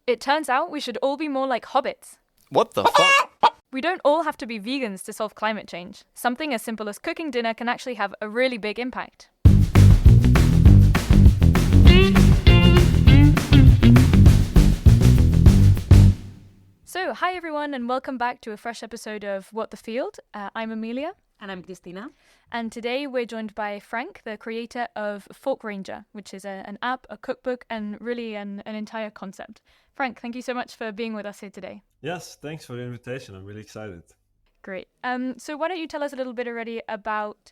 It turns out we should all be more like hobbits. What the fuck? We don't all have to be vegans to solve climate change. Something as simple as cooking dinner can actually have a really big impact. So, hi everyone, and welcome back to a fresh episode of What the Field. I'm Amelia. And I'm Christina. And today we're joined by Frank, the creator of ForkRanger, which is an app, a cookbook, and really an entire concept. Frank, thank you so much for being with us here today. Yes, thanks for the invitation. I'm really excited. Great. So why don't you tell us a little bit already about,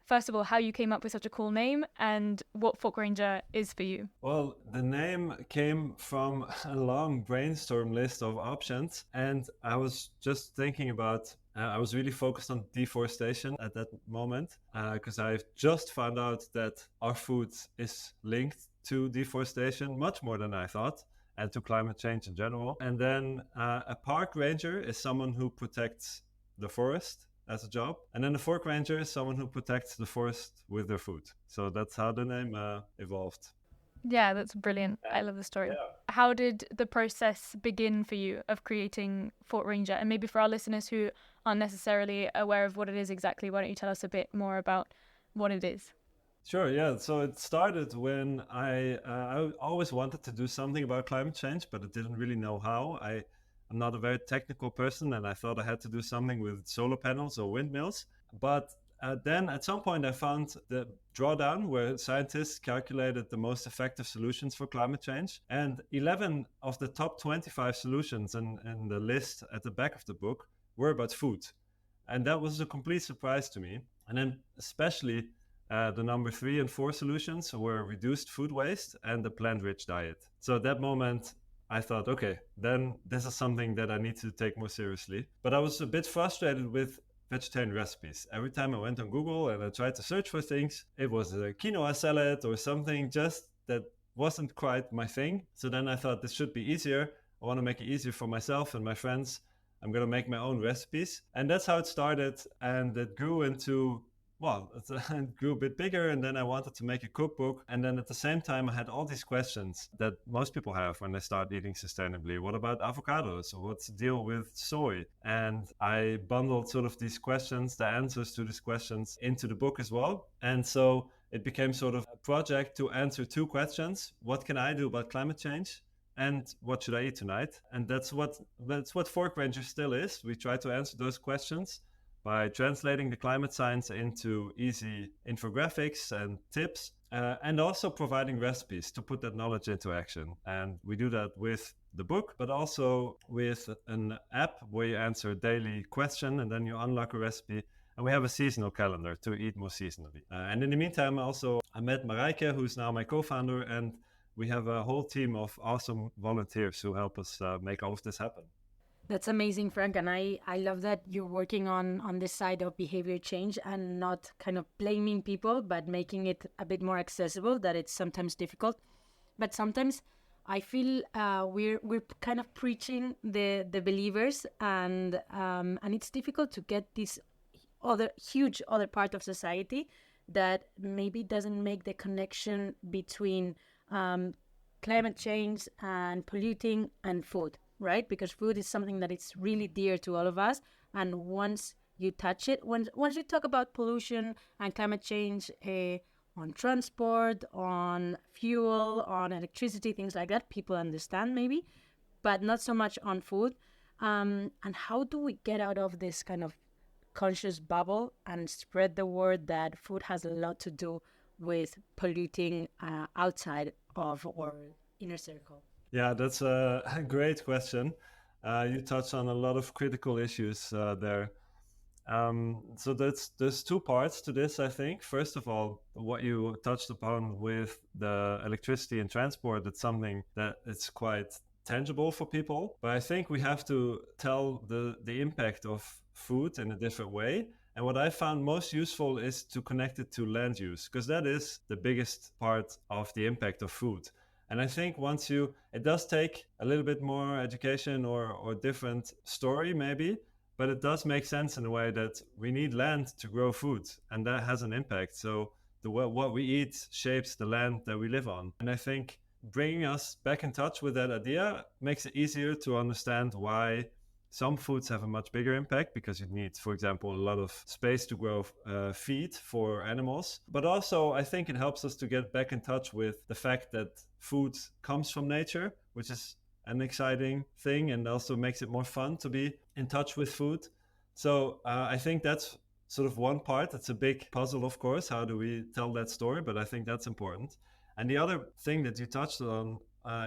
first of all, how you came up with such a cool name and what ForkRanger is for you? Well, the name came from a long brainstorm list of options, and I was just thinking about I was really focused on deforestation at that moment because I've just found out that our food is linked to deforestation much more than I thought, and to climate change in general. And then a park ranger is someone who protects the forest as a job. And then the fork ranger is someone who protects the forest with their food. So that's how the name evolved. Yeah, that's brilliant. I love the story. Yeah. How did the process begin for you of creating ForkRanger? And maybe for our listeners who aren't necessarily aware of what it is exactly, why don't you tell us a bit more about what it is? Sure, yeah. So it started when I always wanted to do something about climate change, but I didn't really know how. I'm not a very technical person, and I thought I had to do something with solar panels or windmills. But then at some point I found the drawdown where scientists calculated the most effective solutions for climate change. And 11 of the top 25 solutions in the list at the back of the book were about food. And that was a complete surprise to me. And then especially the number 3 and 4 solutions were reduced food waste and the plant-rich diet. So at that moment, I thought, okay, then this is something that I need to take more seriously. But I was a bit frustrated with vegetarian recipes. Every time I went on Google and I tried to search for things, it was a quinoa salad or something just that wasn't quite my thing. So then I thought this should be easier. I want to make it easier for myself and my friends. I'm going to make my own recipes. And that's how it started. And it grew into it grew a bit bigger, and then I wanted to make a cookbook. And then at the same time, I had all these questions that most people have when they start eating sustainably. What about avocados? Or what's the deal with soy? And I bundled sort of these questions, the answers to these questions, into the book as well. And so it became sort of a project to answer 2 questions. What can I do about climate change? And what should I eat tonight? And that's what ForkRanger still is. We try to answer those questions by translating the climate science into easy infographics and tips, and also providing recipes to put that knowledge into action. And we do that with the book, but also with an app where you answer a daily question and then you unlock a recipe. And we have a seasonal calendar to eat more seasonally. And in the meantime, also, I met Marijke, who's now my co-founder, and we have a whole team of awesome volunteers who help us make all of this happen. That's amazing, Frank. And I love that you're working on this side of behavior change and not kind of blaming people, but making it a bit more accessible, that it's sometimes difficult. But sometimes I feel we're kind of preaching the believers, and it's difficult to get this huge other part of society that maybe doesn't make the connection between climate change and polluting and food. Right? Because food is something that it's really dear to all of us. And once you touch it, once you talk about pollution and climate change on transport, on fuel, on electricity, things like that, people understand maybe, but not so much on food. And how do we get out of this kind of conscious bubble and spread the word that food has a lot to do with polluting outside of our inner circle? Yeah, that's a great question. You touched on a lot of critical issues there. So there's 2 parts to this, I think. First of all, what you touched upon with the electricity and transport, that's something that it's quite tangible for people. But I think we have to tell the impact of food in a different way. And what I found most useful is to connect it to land use, because that is the biggest part of the impact of food. And I think it does take a little bit more education or different story maybe, but it does make sense in a way that we need land to grow food, and that has an impact. So what we eat shapes the land that we live on. And I think bringing us back in touch with that idea makes it easier to understand why some foods have a much bigger impact, because you need, for example, a lot of space to grow feed for animals. But also, I think it helps us to get back in touch with the fact that food comes from nature, which is an exciting thing, and also makes it more fun to be in touch with food. So I think that's sort of one part. It's a big puzzle, of course. How do we tell that story? But I think that's important. And the other thing that you touched on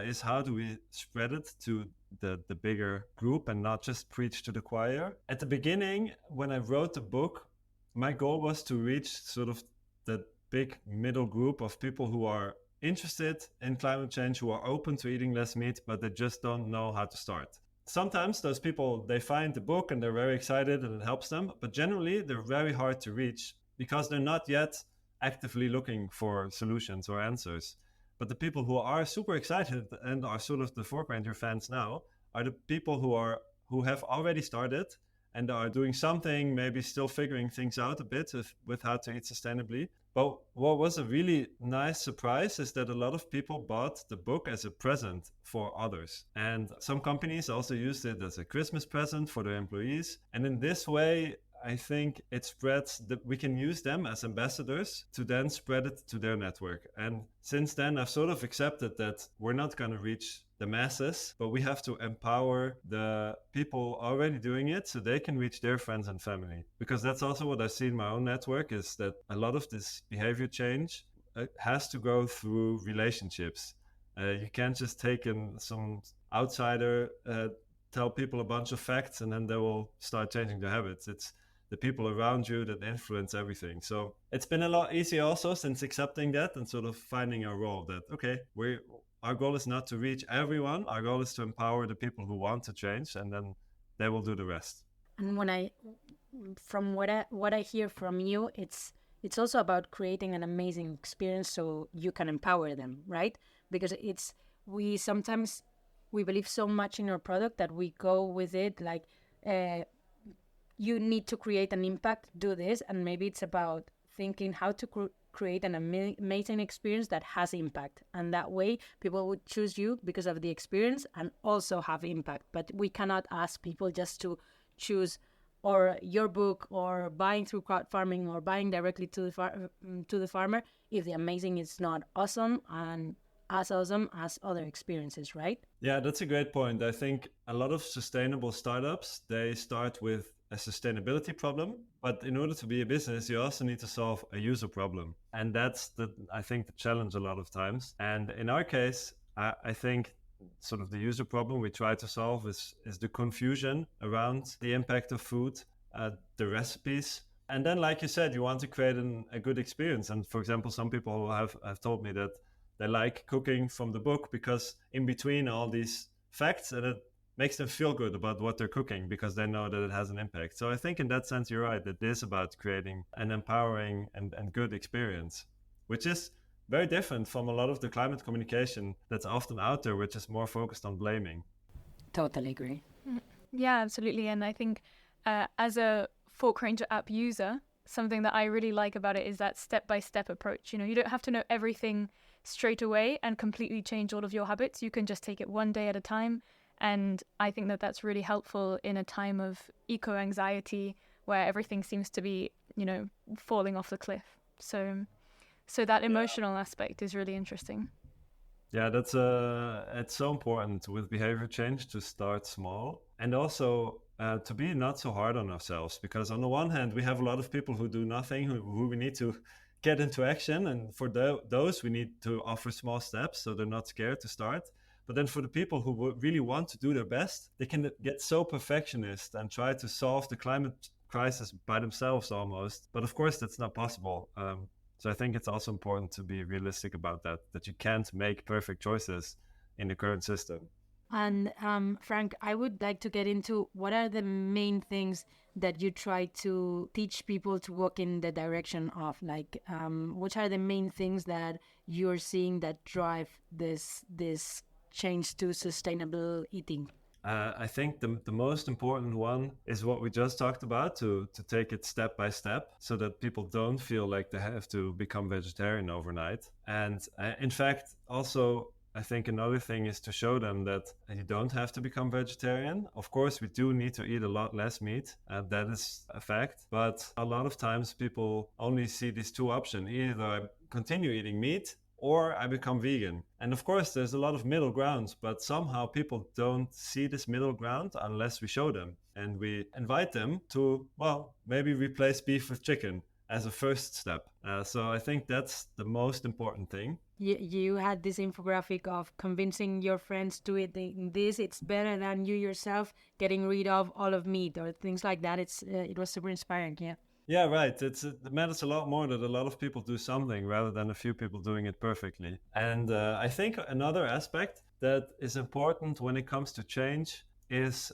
is how do we spread it to the bigger group and not just preach to the choir. At the beginning, when I wrote the book, my goal was to reach sort of the big middle group of people who are interested in climate change, who are open to eating less meat, but they just don't know how to start. Sometimes those people, they find the book and they're very excited and it helps them, but generally they're very hard to reach because they're not yet actively looking for solutions or answers. But the people who are super excited and are sort of the ForkRanger fans now are the people who have already started and are doing something, maybe still figuring things out a bit with how to eat sustainably. But what was a really nice surprise is that a lot of people bought the book as a present for others. And some companies also used it as a Christmas present for their employees. And in this way, I think it spreads that we can use them as ambassadors to then spread it to their network. And since then, I've sort of accepted that we're not going to reach the masses, but we have to empower the people already doing it so they can reach their friends and family. Because that's also what I see in my own network, is that a lot of this behavior change has to go through relationships. You can't just take in some outsider, tell people a bunch of facts, and then they will start changing their habits. It's the people around you that influence everything. So it's been a lot easier also since accepting that and sort of finding our role that, okay, our goal is not to reach everyone. Our goal is to empower the people who want to change, and then they will do the rest. And from what I hear from you, it's also about creating an amazing experience so you can empower them, right? Because we believe so much in our product that we go with it like, you need to create an impact, do this. And maybe it's about thinking how to create an amazing experience that has impact. And that way people would choose you because of the experience and also have impact. But we cannot ask people just to choose or your book or buying through crowd farming or buying directly to the farmer if the amazing is not awesome and as awesome as other experiences, right? Yeah, that's a great point. I think a lot of sustainable startups, they start with a sustainability problem, but in order to be a business, you also need to solve a user problem. And that's I think the challenge a lot of times. And in our case, I think sort of the user problem we try to solve is the confusion around the impact of food, the recipes. And then, like you said, you want to create a good experience. And for example, some people have told me that they like cooking from the book because in between all these facts, and it makes them feel good about what they're cooking because they know that it has an impact. So I think in that sense, you're right. It is about creating an empowering and good experience, which is very different from a lot of the climate communication that's often out there, which is more focused on blaming. Totally agree. Yeah, absolutely. And I think as a ForkRanger app user, something that I really like about it is that step-by-step approach. You know, you don't have to know everything straight away and completely change all of your habits. You can just take it one day at a time. And I think that that's really helpful in a time of eco-anxiety where everything seems to be, you know, falling off the cliff. So that emotional aspect is really interesting. Yeah, that's it's so important with behavior change to start small and also to be not so hard on ourselves, because on the one hand, we have a lot of people who do nothing, who we need to get into action. And for those, we need to offer small steps so they're not scared to start. But then for the people who really want to do their best, they can get so perfectionist and try to solve the climate crisis by themselves almost. But of course, that's not possible. So I think it's also important to be realistic about that you can't make perfect choices in the current system. And Frank, I would like to get into what are the main things that you try to teach people to walk in the direction of? Like, what are the main things that you're seeing that drive this change to sustainable eating? I think the most important one is what we just talked about, to take it step by step so that people don't feel like they have to become vegetarian overnight. And in fact, also I think another thing is to show them that you don't have to become vegetarian. Of course, we do need to eat a lot less meat, and that is a fact. But a lot of times people only see these two options. Either I continue eating meat or I become vegan. And of course, there's a lot of middle grounds, but somehow people don't see this middle ground unless we show them. And we invite them to, well, maybe replace beef with chicken as a first step. So I think that's the most important thing. You had this infographic of convincing your friends to eat this. It's better than you yourself getting rid of all of meat or things like that. It was super inspiring. Yeah. Yeah, right. It matters a lot more that a lot of people do something rather than a few people doing it perfectly. And I think another aspect that is important when it comes to change is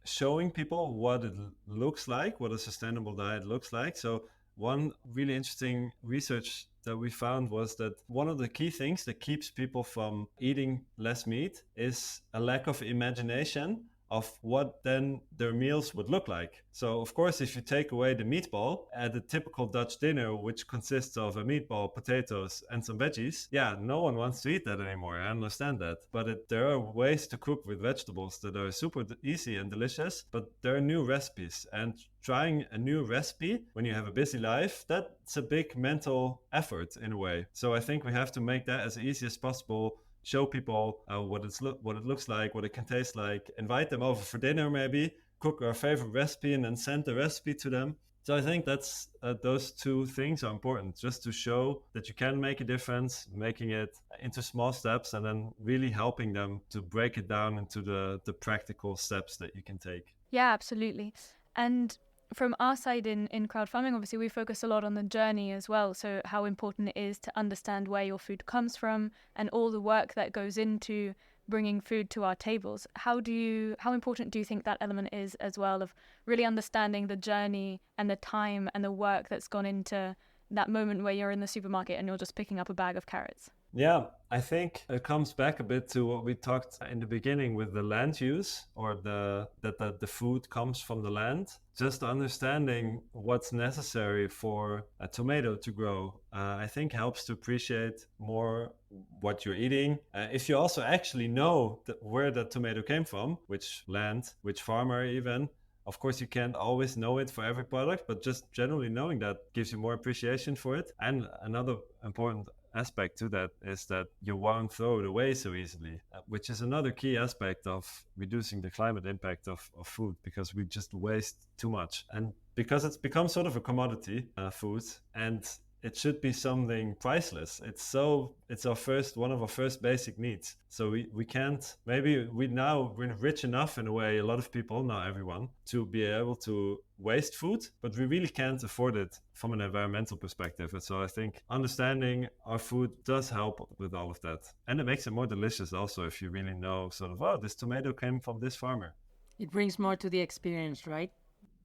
showing people what it looks like, what a sustainable diet looks like. So one really interesting research that we found was that one of the key things that keeps people from eating less meat is a lack of imagination of what then their meals would look like. So of course, if you take away the meatball at a typical Dutch dinner, which consists of a meatball, potatoes, and some veggies, yeah, no one wants to eat that anymore. I understand that. But there are ways to cook with vegetables that are super easy and delicious, but there are new recipes. And trying a new recipe when you have a busy life, that's a big mental effort in a way. So I think we have to make that as easy as possible, show people what it looks like, what it can taste like, invite them over for dinner maybe, cook our favorite recipe and then send the recipe to them. So I think that's those two things are important, just to show that you can make a difference, making it into small steps and then really helping them to break it down into the practical steps that you can take. Yeah, absolutely. And from our side in crowd farming, obviously we focus a lot on the journey as well. So how important it is to understand where your food comes from and all the work that goes into bringing food to our tables. How important do you think that element is as well, of really understanding the journey and the time and the work that's gone into that moment where you're in the supermarket and you're just picking up a bag of carrots? Yeah, I think it comes back a bit to what we talked in the beginning with the land use, or that the food comes from the land. Just understanding what's necessary for a tomato to grow, I think helps to appreciate more what you're eating. If you also actually know where that tomato came from, which land, which farmer even. Of course, you can't always know it for every product, but just generally knowing that gives you more appreciation for it. And another important aspect to that is that you won't throw it away so easily, which is another key aspect of reducing the climate impact of food, because we just waste too much. And because it's become sort of a commodity, food, and it should be something priceless. It's one of our first basic needs. So we can't, maybe we're rich enough in a way, a lot of people, not everyone, to be able to waste food, but we really can't afford it from an environmental perspective. And so I think understanding our food does help with all of that. And it makes it more delicious also if you really know sort of, oh, this tomato came from this farmer. It brings more to the experience, right?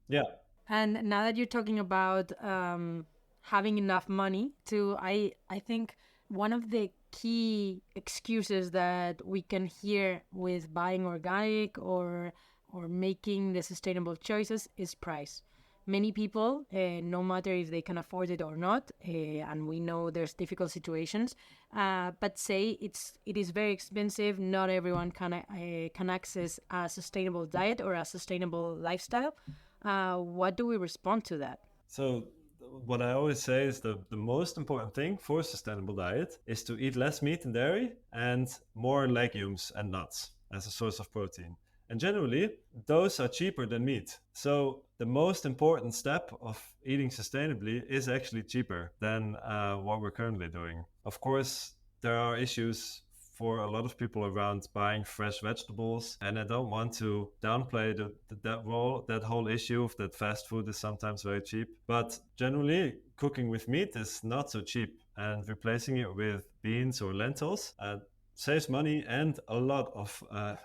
Yeah. And now that you're talking about having enough money to, I think one of the key excuses that we can hear with buying organic or making the sustainable choices is price. Many people, no matter if they can afford it or not, and we know there's difficult situations, but say it is very expensive. Not everyone can access a sustainable diet or a sustainable lifestyle. What do we respond to that? So what I always say is the most important thing for a sustainable diet is to eat less meat and dairy and more legumes and nuts as a source of protein. And generally, those are cheaper than meat. So the most important step of eating sustainably is actually cheaper than what we're currently doing. Of course, there are issues for a lot of people around buying fresh vegetables, and I don't want to downplay that whole issue of that fast food is sometimes very cheap. But generally, cooking with meat is not so cheap, and replacing it with beans or lentils saves money and a lot of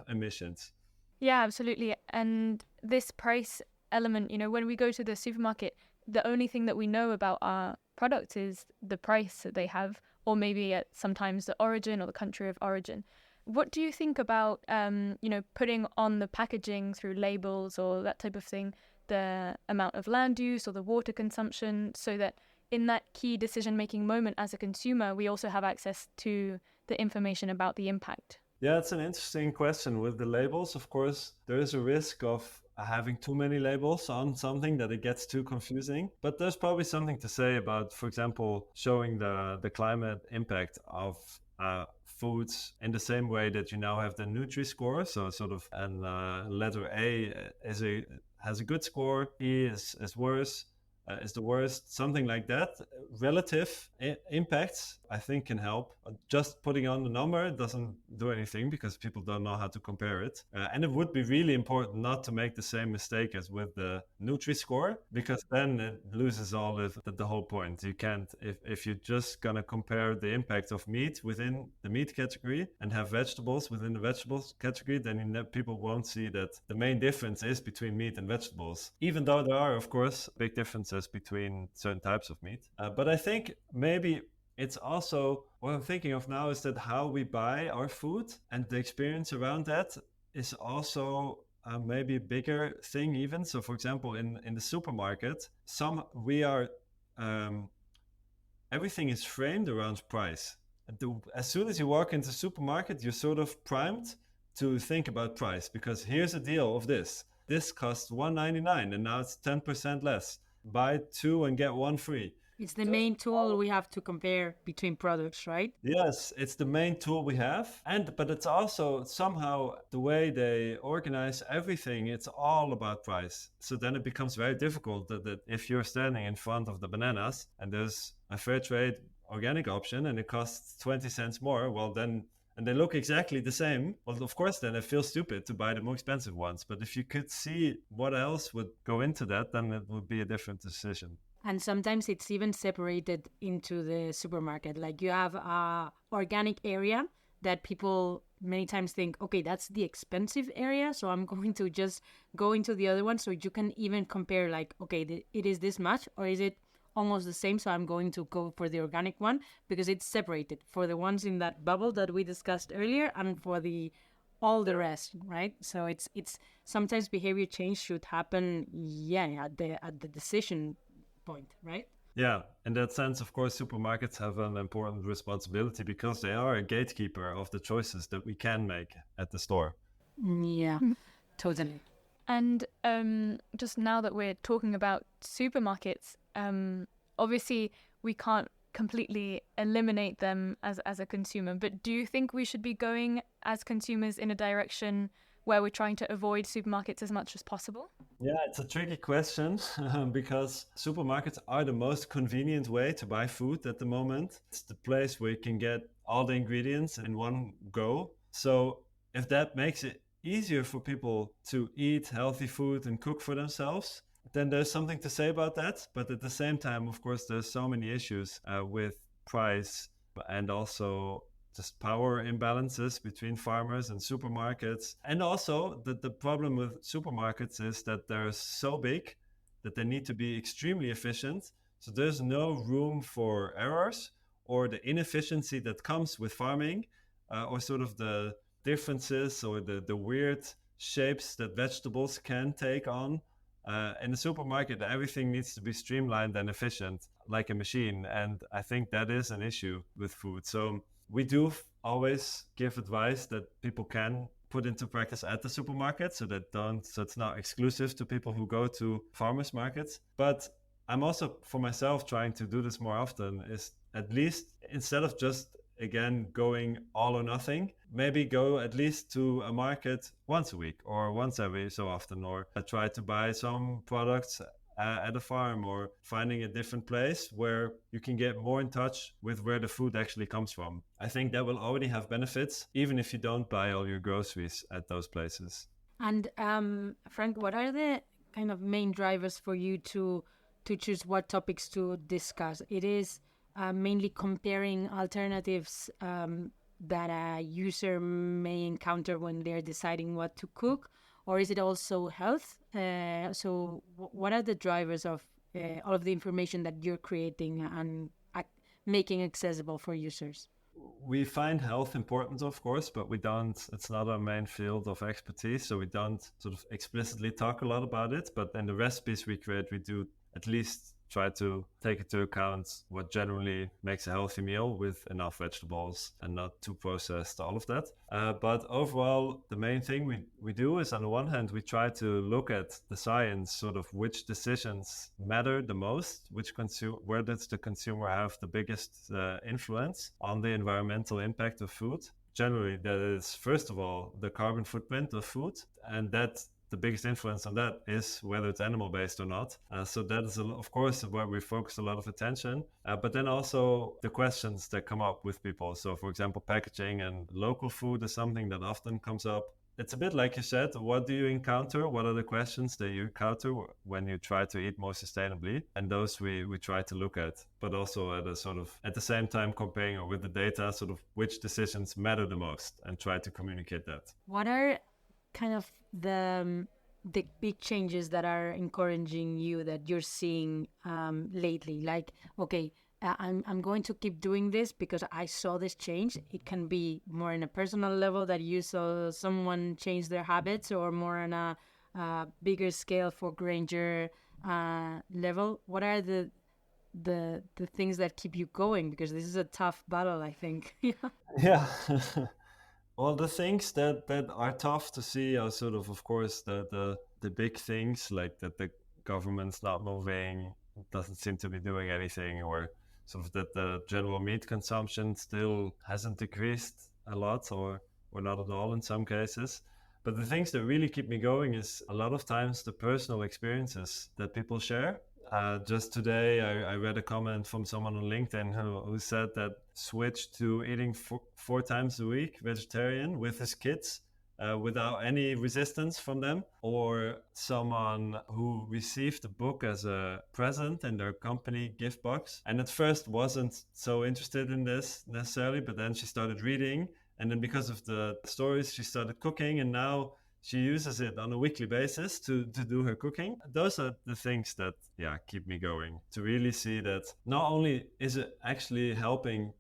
emissions. Yeah, absolutely. And this price element, when we go to the supermarket, the only thing that we know about our products is the price that they have, or maybe sometimes the origin or the country of origin. What do you think about, putting on the packaging through labels or that type of thing, the amount of land use or the water consumption, so that in that key decision-making moment as a consumer, we also have access to the information about the impact? Yeah, it's an interesting question with the labels. Of course, there is a risk of having too many labels on something that it gets too confusing. But there's probably something to say about, for example, showing the climate impact of foods in the same way that you now have the Nutri-Score. So sort of, and letter A has a good score, E is worse. Is the worst, something like that. Relative impacts, I think, can help. Just putting on the number doesn't do anything because people don't know how to compare it. And it would be really important not to make the same mistake as with the Nutri-Score, because then it loses all of the whole point. You can't, if you're just gonna compare the impact of meat within the meat category and have vegetables within the vegetables category, then people won't see that the main difference is between meat and vegetables, even though there are, of course, big differences between certain types of meat. But I think maybe it's also, what I'm thinking of now is that how we buy our food and the experience around that is also maybe a bigger thing even. So for example, in the supermarket, everything is framed around price. As soon as you walk into the supermarket, you're sort of primed to think about price, because here's a deal of this. This costs $1.99 and now it's 10% less. Buy 2 and get 1 free. It's the main tool we have to compare between products, right? Yes, it's the main tool we have. But it's also somehow the way they organize everything, it's all about price. So then it becomes very difficult that if you're standing in front of the bananas and there's a fair trade organic option and it costs 20 cents more, well then, and they look exactly the same, well, of course, then it feels stupid to buy the more expensive ones. But if you could see what else would go into that, then it would be a different decision. And sometimes it's even separated into the supermarket. Like you have a organic area that people many times think, okay, that's the expensive area, so I'm going to just go into the other one. So you can even compare like, okay, it is this much, or is it almost the same, so I'm going to go for the organic one because it's separated for the ones in that bubble that we discussed earlier and for all the rest, right? So it's sometimes behavior change should happen, at the decision point, right? Yeah, in that sense, of course, supermarkets have an important responsibility because they are a gatekeeper of the choices that we can make at the store. Yeah, totally. And just now that we're talking about supermarkets, obviously we can't completely eliminate them as a consumer, but do you think we should be going as consumers in a direction where we're trying to avoid supermarkets as much as possible? Yeah, it's a tricky question because supermarkets are the most convenient way to buy food at the moment. It's the place where you can get all the ingredients in one go. So if that makes it easier for people to eat healthy food and cook for themselves, then there's something to say about that. But at the same time, of course, there's so many issues with price and also just power imbalances between farmers and supermarkets. And also the problem with supermarkets is that they're so big that they need to be extremely efficient. So there's no room for errors or the inefficiency that comes with farming or sort of the differences or the weird shapes that vegetables can take on. In the supermarket, everything needs to be streamlined and efficient like a machine. And I think that is an issue with food. So we do always give advice that people can put into practice at the supermarket so it's not exclusive to people who go to farmers markets. But I'm also, for myself, trying to do this more often, is at least instead of just, again, going all or nothing, maybe go at least to a market once a week or once every so often, or try to buy some products at a farm or finding a different place where you can get more in touch with where the food actually comes from. I think that will already have benefits, even if you don't buy all your groceries at those places. And Frank, what are the kind of main drivers for you to choose what topics to discuss? It is mainly comparing alternatives that a user may encounter when they're deciding what to cook, or is it also health? So what are the drivers of all of the information that you're creating and making accessible for users? We find health important, of course, but it's not our main field of expertise, so we don't sort of explicitly talk a lot about it. But in the recipes we create, we do at least try to take into account what generally makes a healthy meal with enough vegetables and not too processed, all of that. But overall, the main thing we do is, on the one hand, we try to look at the science, sort of which decisions matter the most, where does the consumer have the biggest influence on the environmental impact of food. Generally, that is, first of all, the carbon footprint of food, and that the biggest influence on that is whether it's animal based or not. So that is, of course, where we focus a lot of attention. But then also the questions that come up with people. So, for example, packaging and local food is something that often comes up. It's a bit like you said, what do you encounter? What are the questions that you encounter when you try to eat more sustainably? And those we try to look at, but also at a sort of, at the same time, comparing with the data, sort of which decisions matter the most, and try to communicate that. What are kind of the big changes that are encouraging you, that you're seeing lately? Like, okay, I'm going to keep doing this because I saw this change. It can be more in a personal level, that you saw someone change their habits, or more on a bigger scale ForkRanger level. What are the things that keep you going? Because this is a tough battle, I think. Yeah. Well, the things that are tough to see are sort of course, the big things, like that the government's not moving, doesn't seem to be doing anything, or sort of that the general meat consumption still hasn't decreased a lot, or not at all in some cases. But the things that really keep me going is a lot of times the personal experiences that people share. Just today, I read a comment from someone on LinkedIn who said that switched to eating four times a week vegetarian with his kids without any resistance from them. Or someone who received a book as a present in their company gift box, and at first wasn't so interested in this necessarily, but then she started reading, and then because of the stories, she started cooking, and now she uses it on a weekly basis to do her cooking. Those are the things that, keep me going. To really see that not only is it actually helping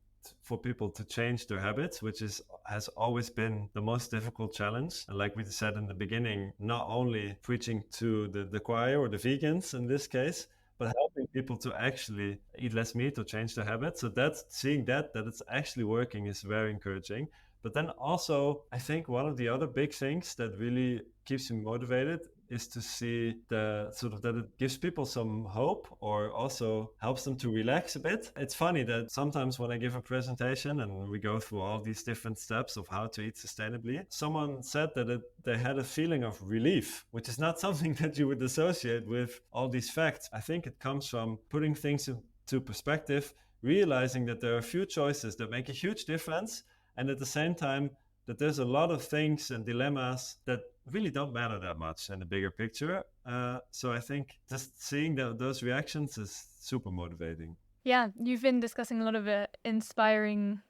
for people to change their habits, which has always been the most difficult challenge. And like we said in the beginning, not only preaching to the choir or the vegans in this case, but helping people to actually eat less meat or change their habits. So seeing that it's actually working is very encouraging. But then also, I think one of the other big things that really keeps me motivated is to see that it gives people some hope, or also helps them to relax a bit. It's funny that sometimes when I give a presentation and we go through all these different steps of how to eat sustainably, someone said that they had a feeling of relief, which is not something that you would associate with all these facts. I think it comes from putting things into perspective, realizing that there are a few choices that make a huge difference, and at the same time, that there's a lot of things and dilemmas that really don't matter that much in the bigger picture. So I think just seeing those reactions is super motivating. Yeah, you've been discussing a lot of inspiring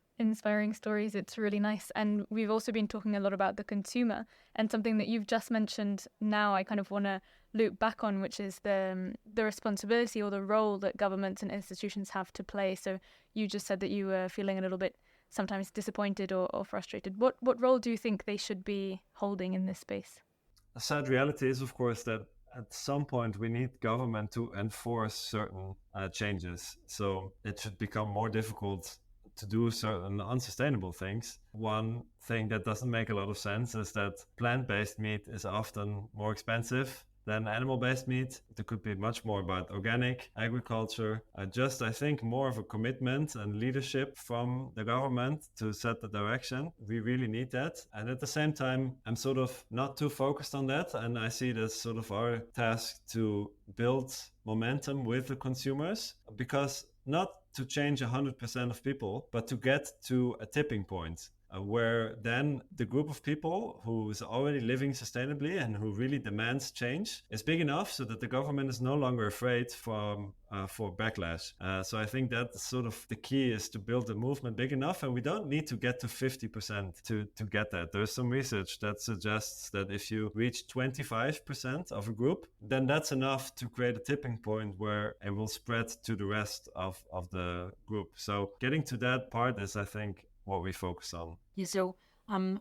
stories. It's really nice. And we've also been talking a lot about the consumer, and something that you've just mentioned now I kind of want to loop back on, which is the responsibility or the role that governments and institutions have to play. So you just said that you were feeling a little bit sometimes disappointed or frustrated. What role do you think they should be holding in this space? A sad reality is, of course, that at some point we need government to enforce certain changes. So it should become more difficult to do certain unsustainable things. One thing that doesn't make a lot of sense is that plant-based meat is often more expensive than animal-based meat. There could be much more about organic agriculture. I think more of a commitment and leadership from the government to set the direction. We really need that. And at the same time, I'm sort of not too focused on that. And I see it as sort of our task to build momentum with the consumers, because not to change 100% of people, but to get to a tipping point. Where then the group of people who is already living sustainably and who really demands change is big enough so that the government is no longer afraid for backlash. So I think that's sort of the key, is to build a movement big enough, and we don't need to get to 50% to get that. There's some research that suggests that if you reach 25% of a group, then that's enough to create a tipping point where it will spread to the rest of the group. So getting to that part is, I think, what we focus on. Yeah, so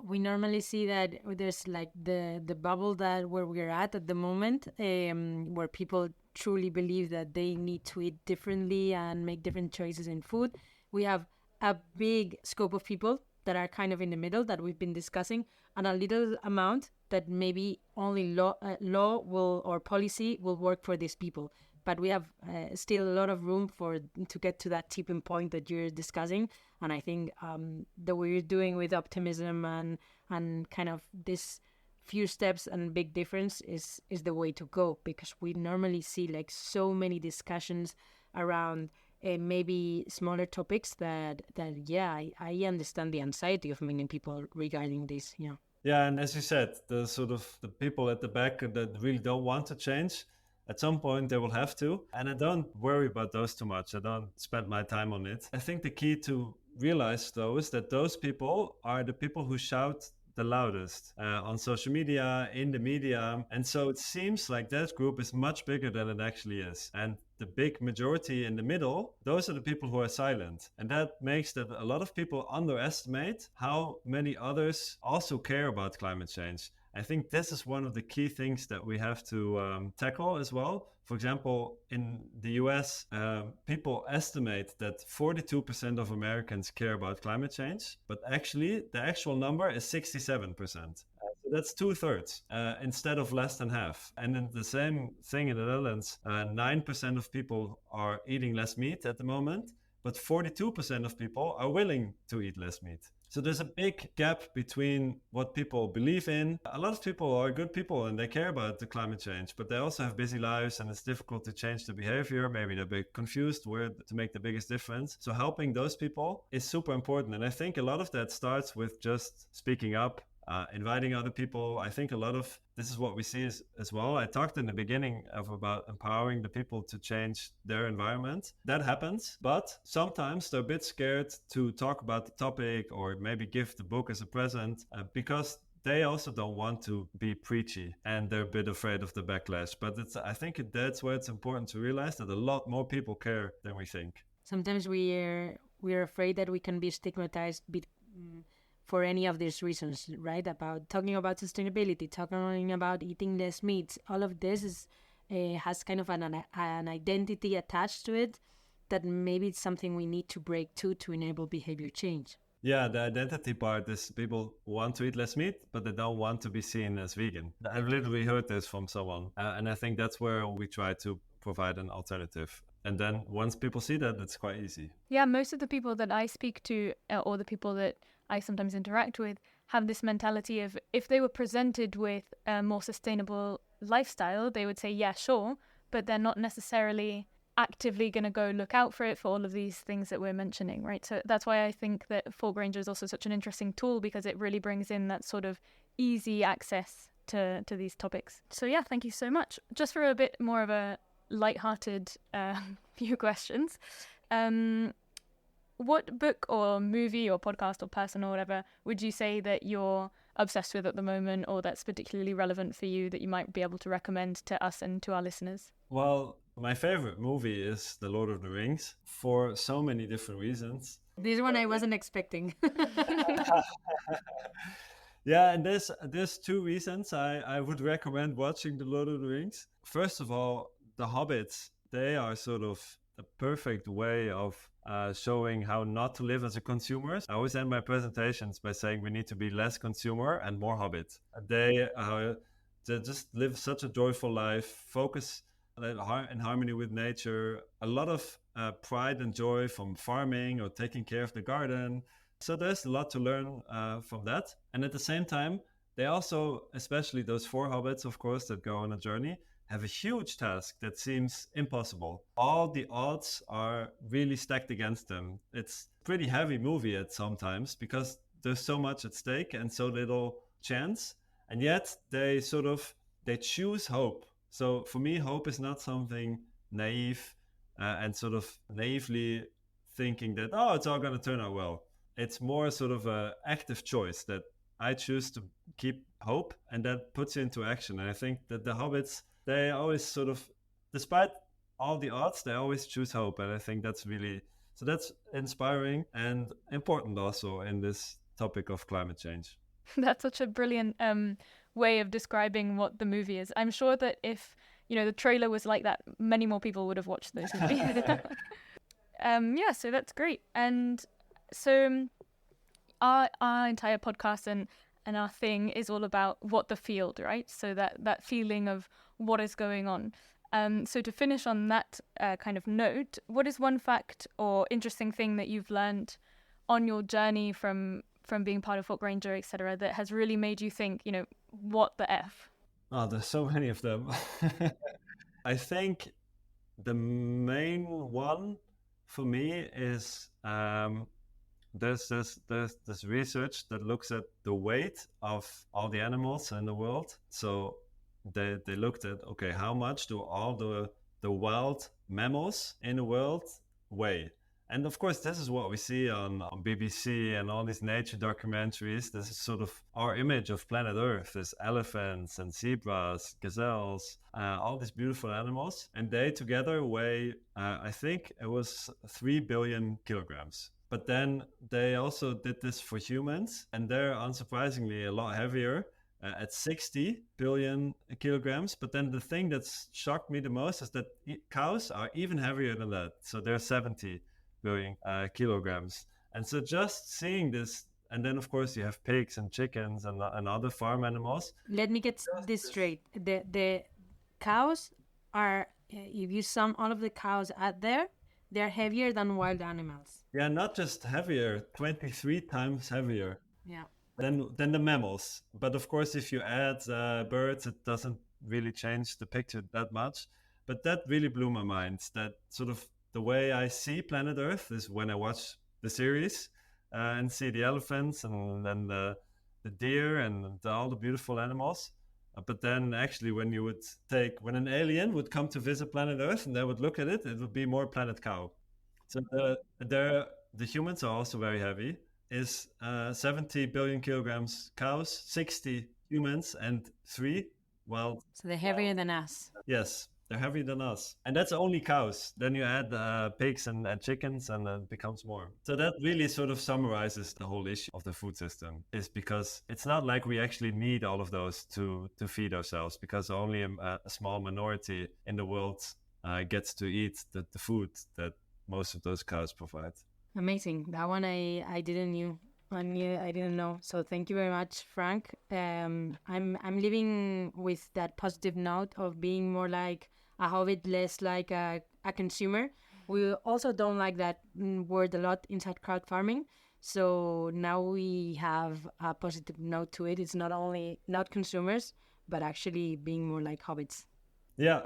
we normally see that there's like the bubble that where we're at the moment, where people truly believe that they need to eat differently and make different choices in food. We have a big scope of people that are kind of in the middle that we've been discussing, and a little amount that maybe only law will or policy will work for these people. But we have still a lot of room to get to that tipping point that you're discussing. And I think the way you're doing with optimism and kind of this few steps and big difference is the way to go, because we normally see like so many discussions around maybe smaller topics that yeah, I understand the anxiety of many people regarding this. Yeah. Yeah, and as you said, the people at the back that really don't want to change, at some point they will have to. And I don't worry about those too much. I don't spend my time on it. I think the key to realize though is that those people are the people who shout the loudest on social media, in the media. And so it seems like that group is much bigger than it actually is. And the big majority in the middle, those are the people who are silent. And that makes that a lot of people underestimate how many others also care about climate change. I think this is one of the key things that we have to tackle as well. For example, in the US, people estimate that 42% of Americans care about climate change, but actually the actual number is 67%. So that's 2/3 instead of less than half. And then the same thing in the Netherlands, 9% of people are eating less meat at the moment, but 42% of people are willing to eat less meat. So there's a big gap between what people believe in. A lot of people are good people and they care about the climate change, but they also have busy lives and it's difficult to change the behavior. Maybe they're a bit confused where to make the biggest difference. So helping those people is super important. And I think a lot of that starts with just speaking up, inviting other people. I think a lot of this is what we see as well. I talked in the beginning about empowering the people to change their environment. That happens, but sometimes they're a bit scared to talk about the topic or maybe give the book as a present because they also don't want to be preachy and they're a bit afraid of the backlash. But I think that's where it's important to realize that a lot more people care than we think. Sometimes we're afraid that we can be stigmatized for any of these reasons, right? About talking about sustainability, talking about eating less meat. All of this has kind of an identity attached to it that maybe it's something we need to break to enable behavior change. Yeah, the identity part is people want to eat less meat, but they don't want to be seen as vegan. I've literally heard this from someone. And I think that's where we try to provide an alternative. And then once people see that, it's quite easy. Yeah, most of the people that I speak to or the people that I sometimes interact with have this mentality of if they were presented with a more sustainable lifestyle, they would say, yeah, sure, but they're not necessarily actively going to go look out for it for all of these things that we're mentioning, right? So that's why I think that ForkRanger is also such an interesting tool, because it really brings in that sort of easy access to these topics. So yeah, thank you so much. Just for a bit more of a lighthearted few questions. What book or movie or podcast or person or whatever would you say that you're obsessed with at the moment, or that's particularly relevant for you that you might be able to recommend to us and to our listeners? Well, my favorite movie is The Lord of the Rings for so many different reasons. This one I wasn't expecting. Yeah, and there's two reasons I would recommend watching The Lord of the Rings. First of all, the hobbits, they are sort of the perfect way of showing how not to live as a consumer. I always end my presentations by saying we need to be less consumer and more hobbit. They just live such a joyful life, focus in harmony with nature, a lot of pride and joy from farming or taking care of the garden. So there's a lot to learn from that. And at the same time, they also, especially those 4 hobbits, of course, that go on a journey, have a huge task that seems impossible. All the odds are really stacked against them. It's a pretty heavy movie at sometimes because there's so much at stake and so little chance. And yet they choose hope. So for me, hope is not something naive and sort of naively thinking that, oh, it's all going to turn out well. It's more sort of an active choice that I choose to keep hope, and that puts you into action. And I think that the hobbits, they always sort of, despite all the odds, they always choose hope. And I think that's inspiring and important also in this topic of climate change. That's such a brilliant way of describing what the movie is. I'm sure that if the trailer was like that, many more people would have watched those movies. Yeah, so that's great. And so our entire podcast and our thing is all about what the field, right? So that feeling of what is going on. So to finish on that kind of note, what is one fact or interesting thing that you've learned on your journey from being part of ForkRanger, etc., that has really made you think, what the F? Oh, there's so many of them. I think the main one for me is there's this research that looks at the weight of all the animals in the world. So they looked at, okay, how much do all the wild mammals in the world weigh? And of course, this is what we see on BBC and all these nature documentaries. This is sort of our image of planet Earth. There's elephants and zebras, gazelles, all these beautiful animals. And they together weigh, I think it was 3 billion kilograms. But then they also did this for humans, and they're unsurprisingly a lot heavier. At 60 billion kilograms. But then the thing that's shocked me the most is that cows are even heavier than that. So they're 70 billion kilograms. And so just seeing this, and then of course you have pigs and chickens and other farm animals. Let me get this straight. The cows are, if you sum all of the cows out there, they're heavier than wild animals. Yeah, not just heavier, 23 times heavier. Yeah. Than the mammals. But of course, if you add birds, it doesn't really change the picture that much. But that really blew my mind. That sort of the way I see planet Earth is when I watch the series and see the elephants and then the deer and all the beautiful animals. But then actually when an alien would come to visit planet Earth and they would look at it, it would be more planet cow. So the humans are also very heavy. Is 70 billion kilograms cows, 60 humans, and 3 wild. So they're heavier than us. Yes, they're heavier than us. And that's only cows. Then you add pigs and chickens, and it becomes more. So that really sort of summarizes the whole issue of the food system, is because it's not like we actually need all of those to feed ourselves, because only a small minority in the world gets to eat the food that most of those cows provide. Amazing. That one I didn't knew. I didn't know. So thank you very much, Frank. I'm living with that positive note of being more like a hobbit, less like a consumer. We also don't like that word a lot inside crowd farming. So now we have a positive note to it. It's not only not consumers, but actually being more like hobbits. Yeah,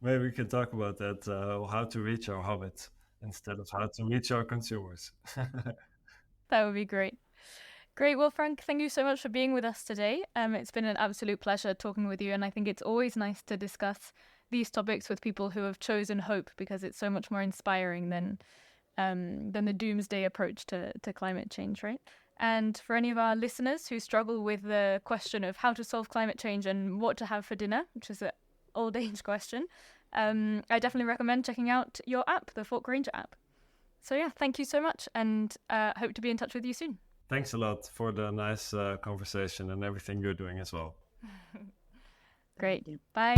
maybe we can talk about that, how to reach our hobbits instead of how to reach our consumers. That would be great. Great. Well, Frank, thank you so much for being with us today. It's been an absolute pleasure talking with you, and I think it's always nice to discuss these topics with people who have chosen hope, because it's so much more inspiring than the doomsday approach to climate change, right? And for any of our listeners who struggle with the question of how to solve climate change and what to have for dinner, which is an old age question, I definitely recommend checking out your app, the ForkRanger app. So yeah, thank you so much, and hope to be in touch with you soon. Thanks a lot for the nice conversation and everything you're doing as well. Great. Bye.